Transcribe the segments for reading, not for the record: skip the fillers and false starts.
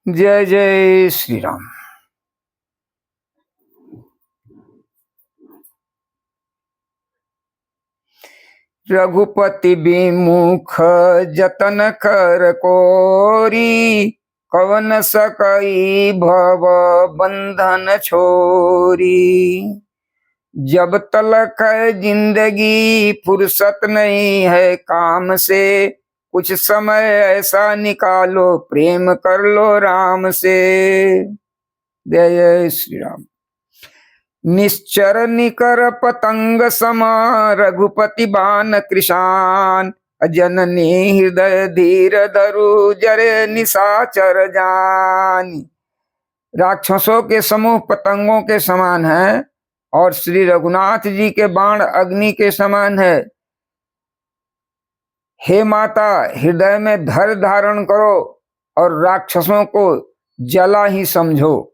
जय जय श्री राम। रघुपति विमुख जतन कर कोरी, कवन सकई भव बंधन छोरी। जब तलक है जिंदगी फुर्सत नहीं है काम से, कुछ समय ऐसा निकालो प्रेम कर लो राम से। जय जय श्री राम। निश्चर निकर पतंग समा रघुपति बान कृशान, जननी हृदय धीर धरु जरे निशाचर जान। राक्षसों के समूह पतंगों के समान है और श्री रघुनाथ जी के बाण अग्नि के समान है। हे माता, हृदय में धैर्य धारण करो और राक्षसों को जला ही समझो।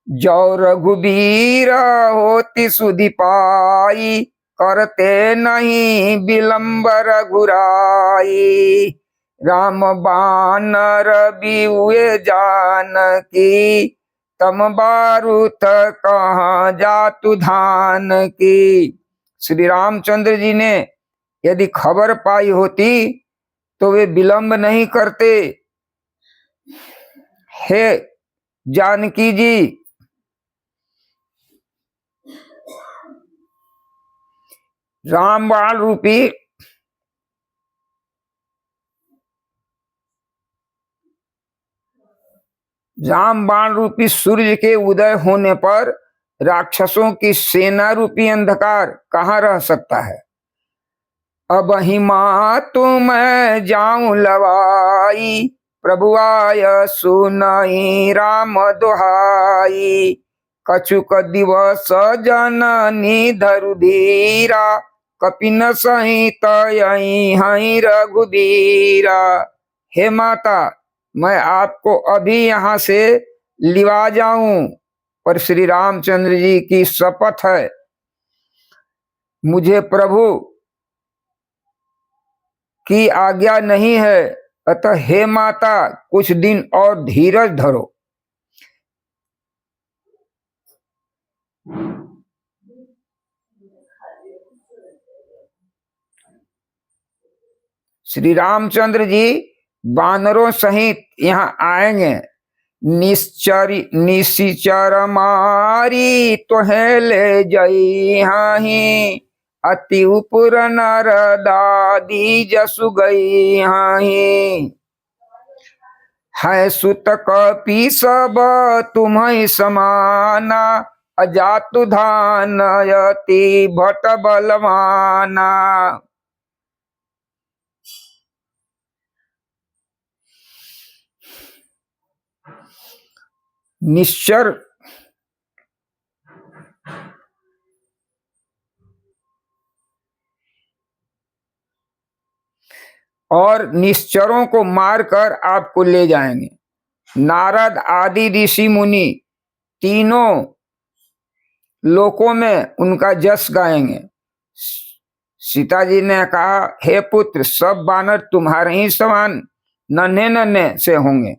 जो रघुबीर होती सुधि पाई, करते नहीं विलंब रघुराई। राम बानर बिहुए जानकी, तम बारूथ कहाँ जातु धान की। श्री रामचंद्र जी ने यदि खबर पाई होती तो वे विलंब नहीं करते। हे जानकी जी, रामबाण रूपी सूर्य के उदय होने पर राक्षसों की सेना रूपी अंधकार कहाँ रह सकता है। अब हिमा तुम जाऊं लवाई, प्रभु आय सुनई राम दुहाई। कछुक दिवस जननी धरु धीरा, कपिन सहित हई रघुबीरा। हे माता, मैं आपको अभी यहाँ से लिवा जाऊं, पर श्री रामचंद्र जी की शपथ है, मुझे प्रभु की आज्ञा नहीं है। अतः हे माता, कुछ दिन और धीरज धरो। श्री रामचंद्र जी बानरों सहित यहाँ आएंगे। निश्चर मारी तो है ले जई हाही, अति उपुर नर दादी जसु गई हाही। है सुत कपि सब तुम्हें समाना, अजातु धान यति भट बलवाना। निश्चर और निश्चरों को मारकर आपको ले जाएंगे। नारद आदि ऋषि मुनि तीनों लोकों में उनका जस गाएंगे। सीता जी ने कहा, हे पुत्र, सब बानर तुम्हारे ही समान नन्हे नन्हे से होंगे।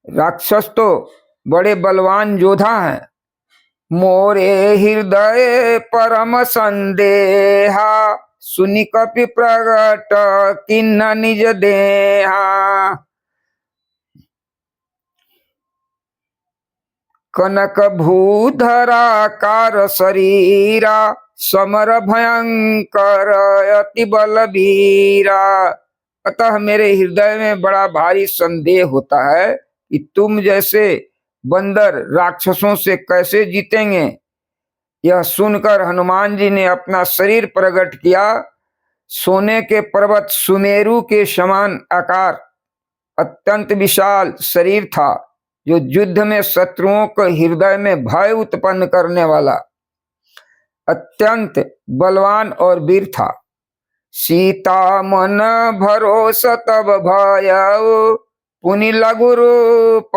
राक्षस तो बड़े बलवान योद्धा हैं। मोरे हृदय परम संदेहा, सुनि कपि प्रगट किन्न निज देहा। कनक भूधराकार शरीरा, समर भयंकर अति बलबीरा। अतः मेरे हृदय में बड़ा भारी संदेह होता है कि तुम जैसे बंदर राक्षसों से कैसे जीतेंगे। यह सुनकर हनुमान जी ने अपना शरीर प्रकट किया। सोने के पर्वत सुमेरु के समान आकार, अत्यंत विशाल शरीर था, जो युद्ध में शत्रुओं को हृदय में भय उत्पन्न करने वाला अत्यंत बलवान और वीर था। सीता मन भरोस तब भयउ, पुनि लघु रूप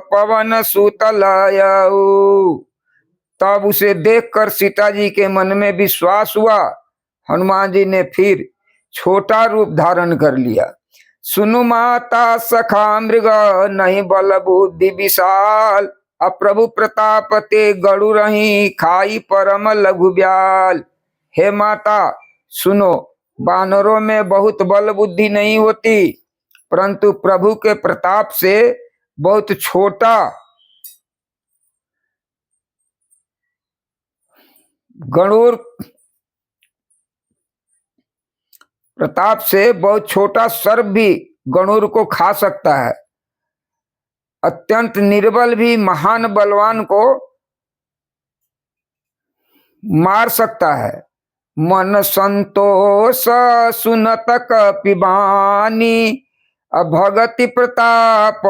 पवन सुतलयउ। तब उसे देखकर सीता जी के मन में विश्वास हुआ। हनुमान जी ने फिर छोटा रूप धारण कर लिया। सुनु माता सखा मृग नहीं बल बुद्धि विशाल, अप्रभु प्रताप ते गड़ु रही खाई परम लघु ब्याल। हे माता सुनो, बानरों में बहुत बल बुद्धि नहीं होती, परंतु प्रभु के प्रताप से बहुत छोटा गणुर प्रताप से बहुत छोटा सर्प भी गणुर को खा सकता है। अत्यंत निर्बल भी महान बलवान को मार सकता है। मन संतोष सुनत कपिबानी, भगति प्रताप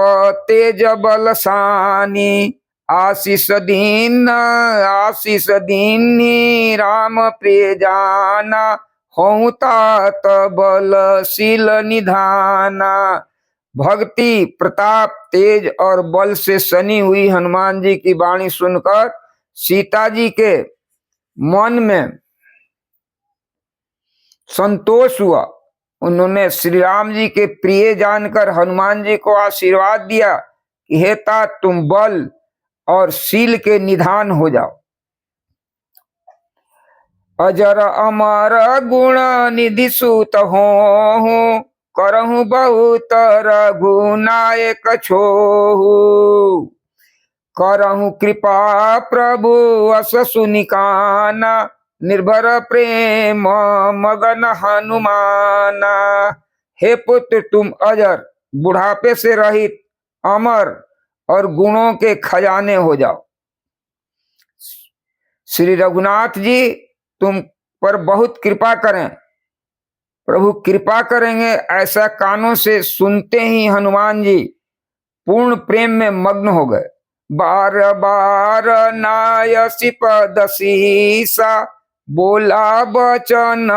तेज बलसानी। आशीष दीन राम प्रिय जाना, हों तात बलशील निधाना। भक्ति प्रताप तेज और बल से सनी हुई हनुमान जी की वाणी सुनकर सीता जी के मन में संतोष हुआ। उन्होंने श्री राम जी के प्रिय जानकर हनुमान जी को आशीर्वाद दिया कि हे तात तुम बल और शील के निधान हो जाओ। अजर अमर गुण निधि सूत हो, करहु बहुत रघुनायक छोहु। करहु कृपा प्रभु अस सुनिकाना, निर्भर प्रेम मगन हनुमाना। हे पुत्र तुम अजर, बुढ़ापे से रहित, अमर और गुणों के खजाने हो जाओ। श्री रघुनाथ जी तुम पर बहुत कृपा करें। प्रभु कृपा करेंगे ऐसा कानों से सुनते ही हनुमान जी पूर्ण प्रेम में मग्न हो गए। बार बार नायसी पदसीसा, बोला बचन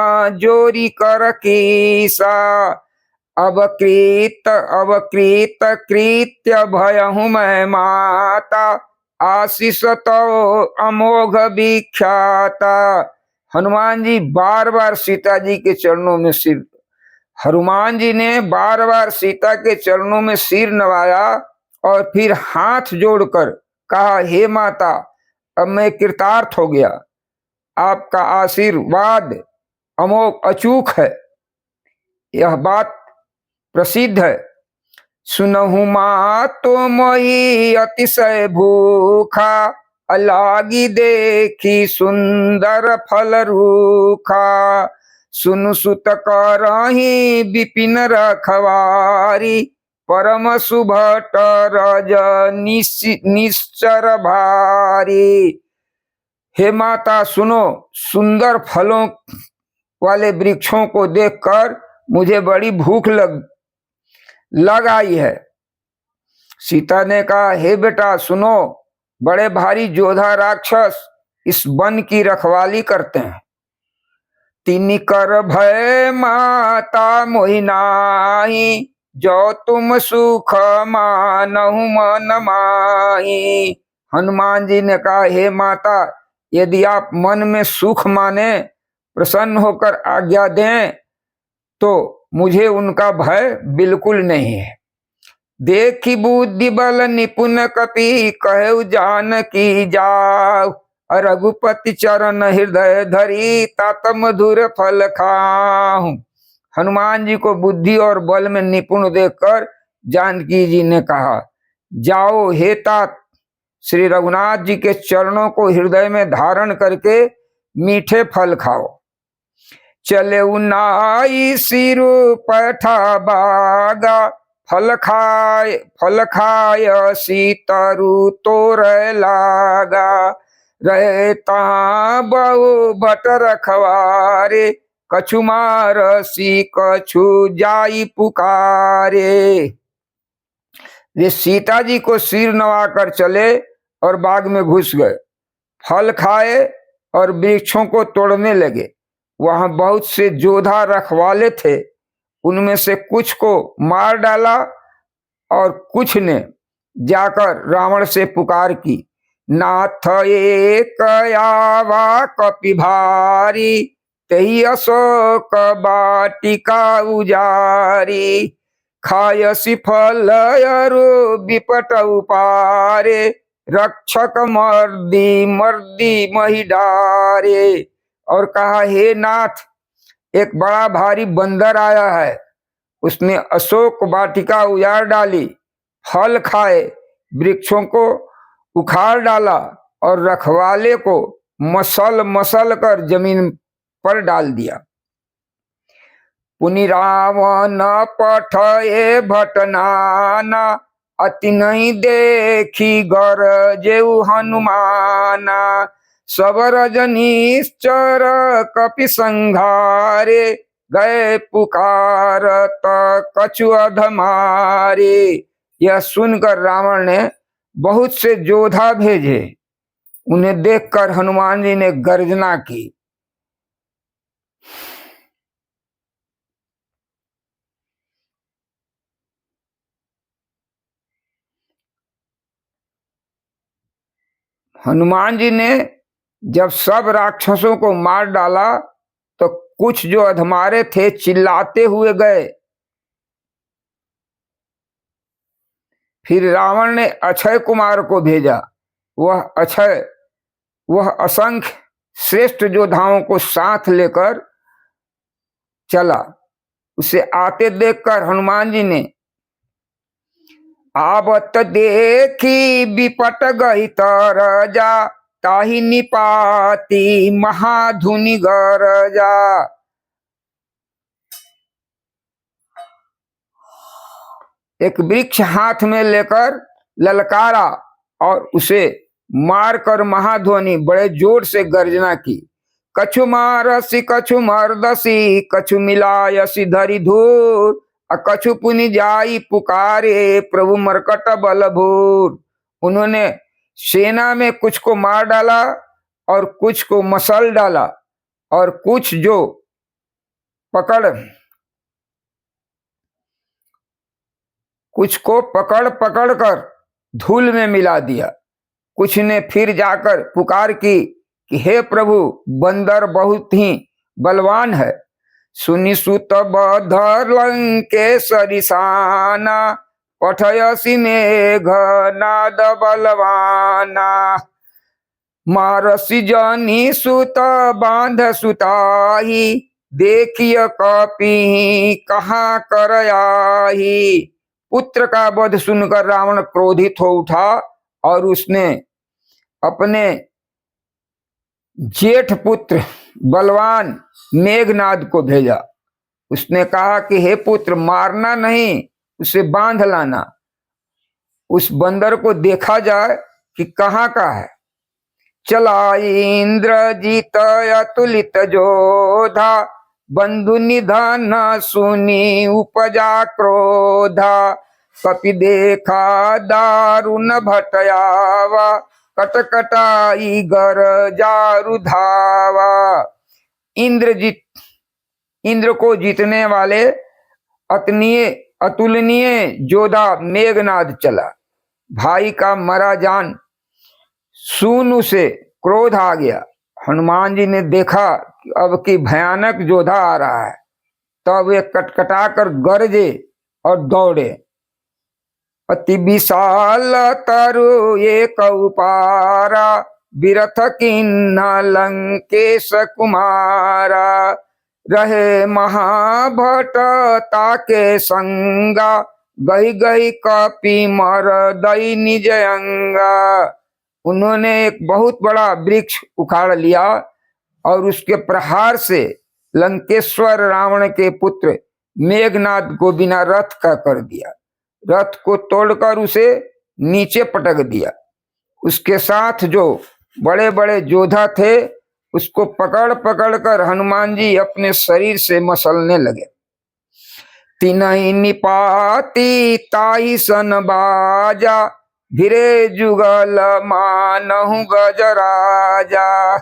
जोरी कर कीसा। अवकृत कृत्य भयहु मैं माता, आशीष तो अमोघ विख्याता। हनुमान जी बार बार सीता जी के चरणों में सिर हनुमान जी ने बार बार सीता के चरणों में सिर नवाया और फिर हाथ जोड़कर कहा, हे माता अब मैं कृतार्थ हो गया, आपका आशीर्वाद अमोघ अचूक है। यह बात प्रसिद्ध है। सुनहु माँ तो मोहि अतिशय भूखा, अलागी देखी सुंदर फल रूखा। सुनु सुत करही विपिन रखवारी, परम सुभट रज निश्चर भारी। हे माता सुनो, सुंदर फलों वाले वृक्षों को देखकर मुझे बड़ी भूख लग आई है। सीता ने कहा, हे बेटा सुनो, बड़े भारी योद्धा राक्षस इस वन की रखवाली करते हैं। तिनि कर भय माता मोहि नाहि, जो तुम सुख मानहु मन माहि। हनुमान जी ने कहा, हे माता यदि आप मन में सुख माने, प्रसन्न होकर आज्ञा दें तो मुझे उनका भय बिल्कुल नहीं है। देखी बुद्धि बल निपुण कपि, कहु जानकी जाऊ। रघुपति चरण हृदय धरी, तात मधुर फल खाऊं। हनुमान जी को बुद्धि और बल में निपुण देखकर जानकी जी ने कहा, जाओ हे तात, श्री रघुनाथ जी के चरणों को हृदय में धारण करके मीठे फल खाओ। चले उनाई सिरु पैठा बागा, फल खाय सीतरु तोर लागा। रहता बहु भट रखवारे, कछु मारसी कछु जाई पुकारे। वे सीता जी को सिर नवाकर चले और बाग में घुस गए, फल खाए और वृक्षों को तोड़ने लगे। वहां बहुत से योद्धा रखवाले थे, उनमें से कुछ को मार डाला और कुछ ने जाकर रावण से पुकार की, नाथ एक आवा कपि भारी, तही अशोक बाटिका उजारी। खायसी फल अरु विपट उपारे, रक्षक मर्दी मर्दी मही डारे। और कहा, हे नाथ, एक बड़ा भारी बंदर आया है, उसने अशोक वाटिका उजाड़ डाली, फल खाए, वृक्षों को उखाड़ डाला और रखवाले को मसल मसल कर जमीन पर डाल दिया। पुनि रावण पठये भटनाना, अति नहीं देखी गरजेउ हनुमाना। सब रजनीश्चर कपि संघारे, गए पुकारत कछु अधमारे। यह सुनकर रावण ने बहुत से योद्धा भेजे। उन्हें देखकर हनुमान जी ने गर्जना की। हनुमान जी ने जब सब राक्षसों को मार डाला तो कुछ जो अधमारे थे चिल्लाते हुए गए। फिर रावण ने अक्षय कुमार को भेजा। वह असंख्य श्रेष्ठ योद्धाओं को साथ लेकर चला। उसे आते देखकर हनुमान जी ने, आवत देखी विपट गई तरजा, ताहि निपाती महाधुनि गरजा। एक वृक्ष हाथ में लेकर ललकारा और उसे मारकर महाध्वनि बड़े जोर से गर्जना की। कछु मारसी कछु मर्दसी, कछु मिलायसी धरि धूर, कछु पुनि जाई पुकारे प्रभु मरकट बलभूर। उन्होंने सेना में कुछ को मार डाला और कुछ को मसल डाला और कुछ को पकड़ पकड़ कर धूल में मिला दिया। कुछ ने फिर जाकर पुकार की कि हे प्रभु, बंदर बहुत ही बलवान है। सुनि सुत बधर लंकेश्वरी साना, पठयसी मेघ नाद बलवाना। मारसी जनी सुत बांध सुताही, देखिय कपि कहाँ कर आही। पुत्र का वध सुनकर रावण क्रोधित हो उठा और उसने अपने जेठ पुत्र बलवान मेघनाद को भेजा। उसने कहा कि हे पुत्र, मारना नहीं, उसे बांध लाना। उस बंदर को देखा जाए कि कहाँ का है। चला इंद्रजीत अतुलित जोधा, बंधु निधन सुनी उपजा क्रोधा। कपि देखा दारुण भटयावा, कटकटाई गरजारु धावा। इंद्र को जीतने वाले अतुलनीय योद्धा मेघनाद चला। भाई का मरा जान सुन उसे क्रोध आ गया। हनुमान जी ने देखा कि अब की भयानक योद्धा आ रहा है, तब वे कटकटाकर गरजे और दौड़े। अति विशाल तरु एक उपारा, बिरथ किन्ना लंकेश कुमारा। रहे महाभट ताके संगा, गई गई कपि मर दई निज अंगा। उन्होंने एक बहुत बड़ा वृक्ष उखाड़ लिया और उसके प्रहार से लंकेश्वर रावण के पुत्र मेघनाद को बिना रथ का कर दिया। रथ को तोड़कर उसे नीचे पटक दिया। उसके साथ जो बड़े बड़े योद्धा थे उसको पकड़ पकड़ कर हनुमान जी अपने शरीर से मसलने लगे। तिनहि निपाती ताहि सन बाजा, भिरे जुगल मानहु गजराजा।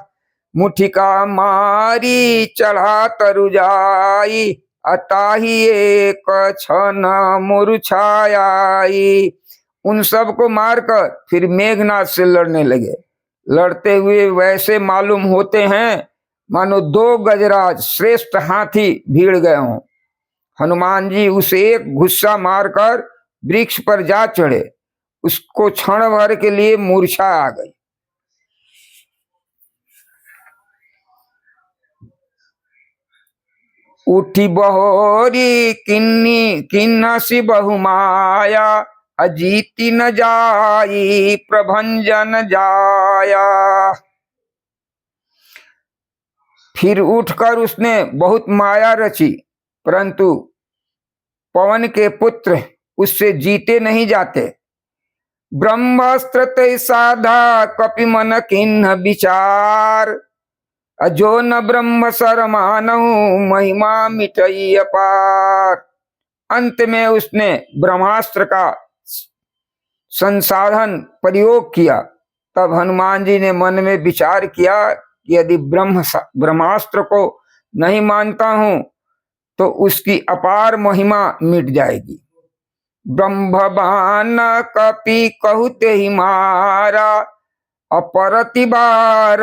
मुठिका मारी चढ़ा तरु जाई, अताही एक क्षण मुरझाई। उन सबको मारकर फिर मेघनाद से लड़ने लगे। लड़ते हुए वैसे मालूम होते हैं मानो 2 गजराज श्रेष्ठ हाथी भीड़ गए हों। हनुमान जी उसे एक गुस्सा मारकर वृक्ष पर जा चढ़े। उसको क्षण भर के लिए मूर्छा आ गई। उठी बहोरी किन्नी किन्नसी बहुमाया, अजीति न जाई प्रभंजन जाया। फिर उठकर उसने बहुत माया रची, परंतु पवन के पुत्र उससे जीते नहीं जाते। ब्रह्मास्त्र तै साधा कपि मन किन्ह विचार, अजो न ब्रह्म सरमानहु महिमा मिटई अपार। अंत में उसने ब्रह्मास्त्र का संसाधन प्रयोग किया। तब हनुमान जी ने मन में विचार किया कि यदि ब्रह्मास्त्र को नहीं मानता हूं तो उसकी अपार महिमा मिट जाएगी। ब्रह्मबान कपि कहते ही मारा, अपरतिबार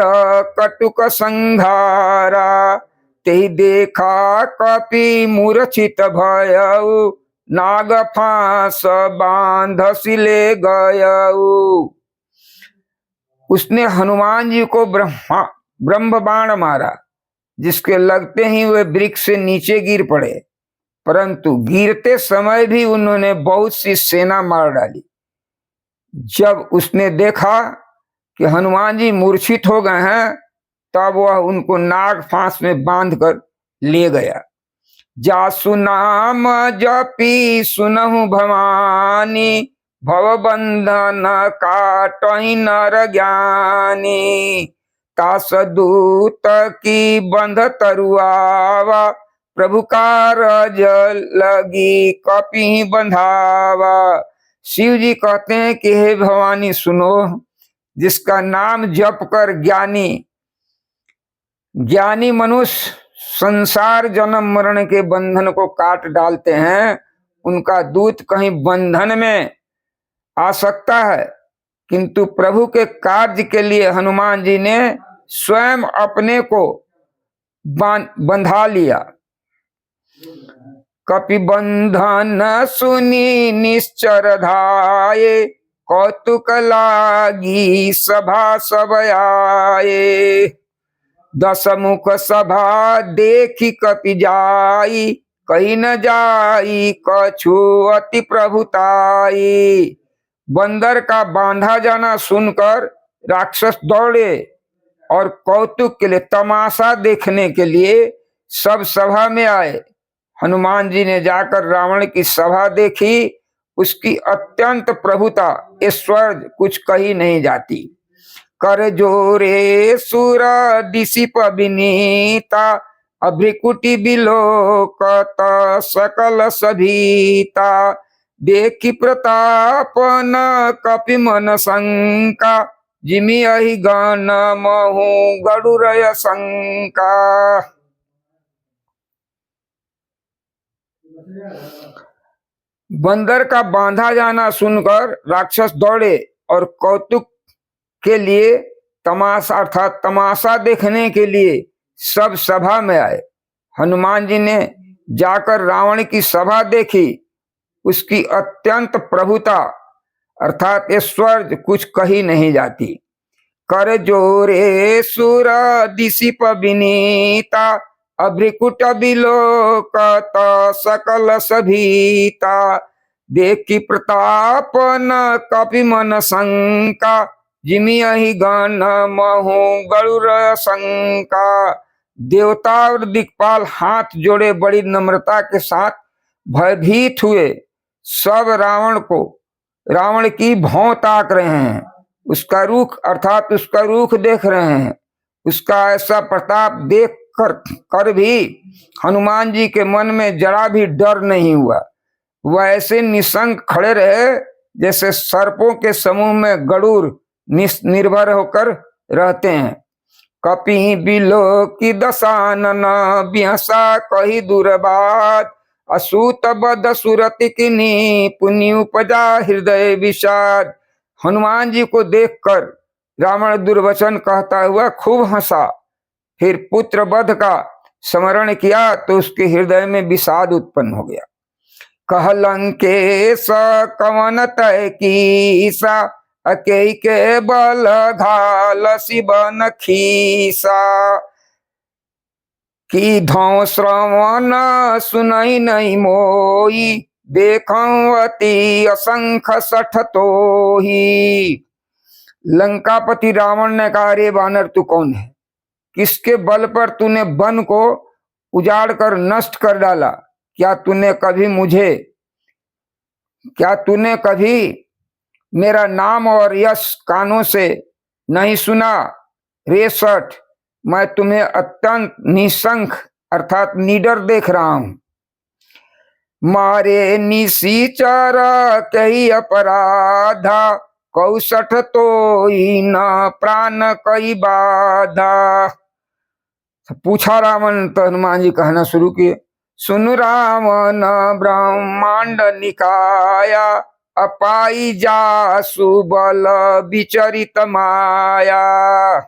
कटुक संघारा। तेहि देखा कपि मूर्छित भयउ, नाग फांस बांधसि ले गयउ। उसने हनुमान जी को ब्रह्म बाण मारा, जिसके लगते ही वे वृक्ष से नीचे गिर पड़े, परंतु गिरते समय भी उन्होंने बहुत सी सेना मार डाली। जब उसने देखा कि हनुमान जी मूर्छित हो गए हैं, तब वह उनको नाग फांस में बांधकर ले गया। जासु नाम जपी सुनहु भवानी, भव बंधन काटहि नर ज्ञानी। तास दूत की बंध तरुआवा, प्रभु कारज लगी कपि बंधावा। शिव जी कहते हैं कि हे भवानी सुनो, जिसका नाम जप कर ज्ञानी मनुष्य संसार जन्म मरण के बंधन को काट डालते हैं, उनका दूत कहीं बंधन में आ सकता है, किंतु प्रभु के कार्य के लिए हनुमान जी ने स्वयं अपने को बंधा लिया। कपि बंधन सुनी निश्चर धाये, कौतुक लागी सभा सब आए। दस मुख सभा देखी कपि जाई, कहीं न जाई कछु अति प्रभुताई। बंदर का बांधा जाना सुनकर राक्षस दौड़े और कौतुक के लिए, तमाशा देखने के लिए सब सभा में आए। हनुमान जी ने जाकर रावण की सभा देखी, उसकी अत्यंत प्रभुता, ऐश्वर्य कुछ कही नहीं जाती। कर जोरे सुर दिशिप विनीता, अभ्रिकुटी बिलोकत सकल सभीता। देखी प्रताप न कपि मन शंका, जिमि अहि गण महु गरुरय शंका। बंदर का बांधा जाना सुनकर राक्षस दौड़े और कौतुक के लिए, तमाशा अर्थात तमाशा देखने के लिए सब सभा में आए। हनुमान जी ने जाकर रावण की सभा देखी, उसकी अत्यंत प्रभुता अर्थात ऐश्वर्य कुछ कही नहीं जाती। कर जोरे सुर दिशिप विनीता, अभ्रिकुट बिलोकत सकल सभीता। देखी प्रताप न कपि मन शंका, जिमि अहि गण महु गरुर शंका। देवता और दिक्पाल हाथ जोड़े बड़ी नम्रता के साथ भयभीत हुए सब रावण की भौं ताक रहे हैं, उसका रुख अर्थात उसका रुख देख रहे हैं। उसका ऐसा प्रताप देख कर भी हनुमान जी के मन में जरा भी डर नहीं हुआ। वह ऐसे निशंक खड़े रहे जैसे सर्पों के समूह में गरुड़ निर्भर होकर रहते हैं। कपि बिलो की दशानन, बिहसा कही दुर्बात। असूत बद सुरति किन्ही, पुण्य उपजा हृदय विषाद। हनुमान जी को देखकर रावण दुर्वचन कहता हुआ खूब हंसा। फिर पुत्र वध का स्मरण किया तो उसके हृदय में विषाद उत्पन्न हो गया। कह लंकेश कवन तय कीसा, अकेई के बल घाल शिवन खीसा। की धौ श्रवण सुनई नहीं मोई, देखऊं अति असंख्य सठ तोही। लंकापति रावण ने कहा, रे वानर तू कौन है? किसके बल पर तूने वन को उजाड़ कर नष्ट कर डाला? क्या तूने कभी मेरा नाम और यश कानों से नहीं सुना? रे सठ, मैं तुम्हें अत्यंत निशंक अर्थात निडर देख रहा हूं। मारे निशीचर कही अपराधा, कौसठ तो ही न प्राण कई बाधा। पूछा रावण तो हनुमान जी कहना शुरू किए, सुन रावण ब्रह्मांड निकाया, अपाई जासु बल विचरित माया।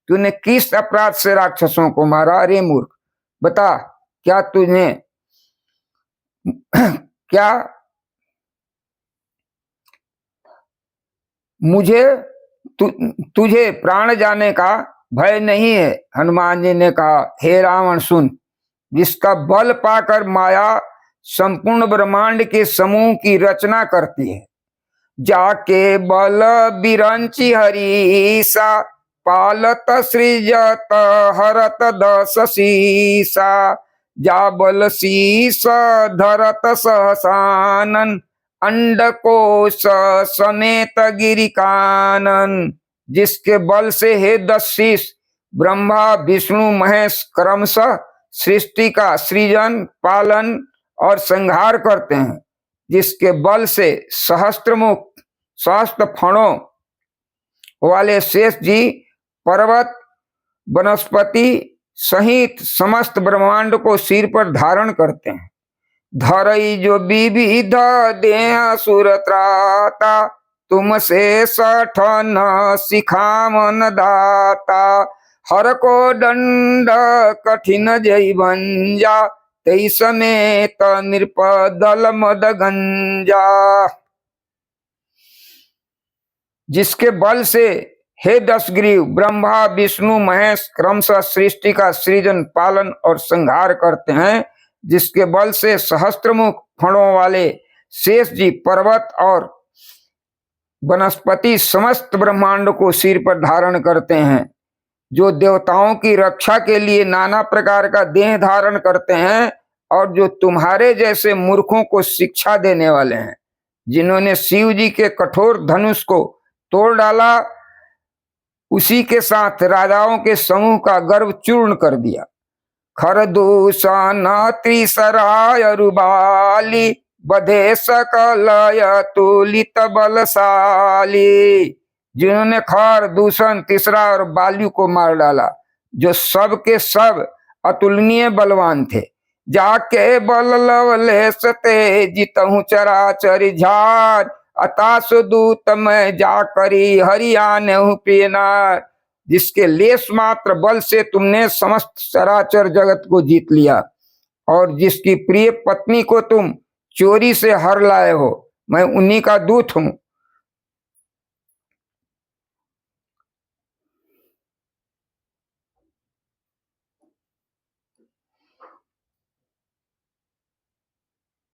तूने किस अपराध से राक्षसों को मारा? अरे मूर्ख, बता, क्या तुझे प्राण जाने का भय नहीं है? हनुमान जी ने कहा, हे रावण सुन, जिसका बल पाकर माया संपूर्ण ब्रह्मांड के समूह की रचना करती है, जाके बल बिरंची हरीसा, पालत सृजत हरत दस शीसा। जा बल शीस धरत सहसानन, अंडकोश समेत गिरिकानन। जिसके बल से हे 10 शीश ब्रह्मा विष्णु महेश क्रमशः सृष्टि का सृजन पालन और संहार करते हैं, जिसके बल से सहस्त्रमुख सहस्त्र फणों वाले शेष जी पर्वत वनस्पति सहित समस्त ब्रह्मांड को सिर पर धारण करते हैं। धरई जो विविध देह सुरत्राता, तुमसे सठन सिखामन दाता। हर को दंड कठिन जय भंजा, तई समेत नृपदल मद गंजा। जिसके बल से हे 10 ग्रीव ब्रह्मा विष्णु महेश क्रमशः सृष्टि का सृजन पालन और संहार करते हैं, जिसके बल से सहस्त्रमुख फणों वाले शेष जी पर्वत और वनस्पति समस्त ब्रह्मांड को सिर पर धारण करते हैं, जो देवताओं की रक्षा के लिए नाना प्रकार का देह धारण करते हैं, और जो तुम्हारे जैसे मूर्खों को शिक्षा देने वाले हैं, जिन्होंने शिव जी के कठोर धनुष को तोड़ डाला, उसी के साथ राजाओं के समूह का गर्व चूर्ण कर दिया। खरदूषण त्रिसराय रुबाली, बधे सकलय तुलित बलशाली। जिन्होंने खर दूषण तीसरा और बाल्यू को मार डाला, जो सब के सब अतुलनीय बलवान थे। जाके बल लवलेश ते जितहु चराचर झार, अतास दूत मैं जा करी हरियाणहु प्रियनार। जिसके लेस मात्र बल से तुमने समस्त चराचर जगत को जीत लिया, और जिसकी प्रिय पत्नी को तुम चोरी से हर लाए हो, मैं उन्हीं का दूत हूं।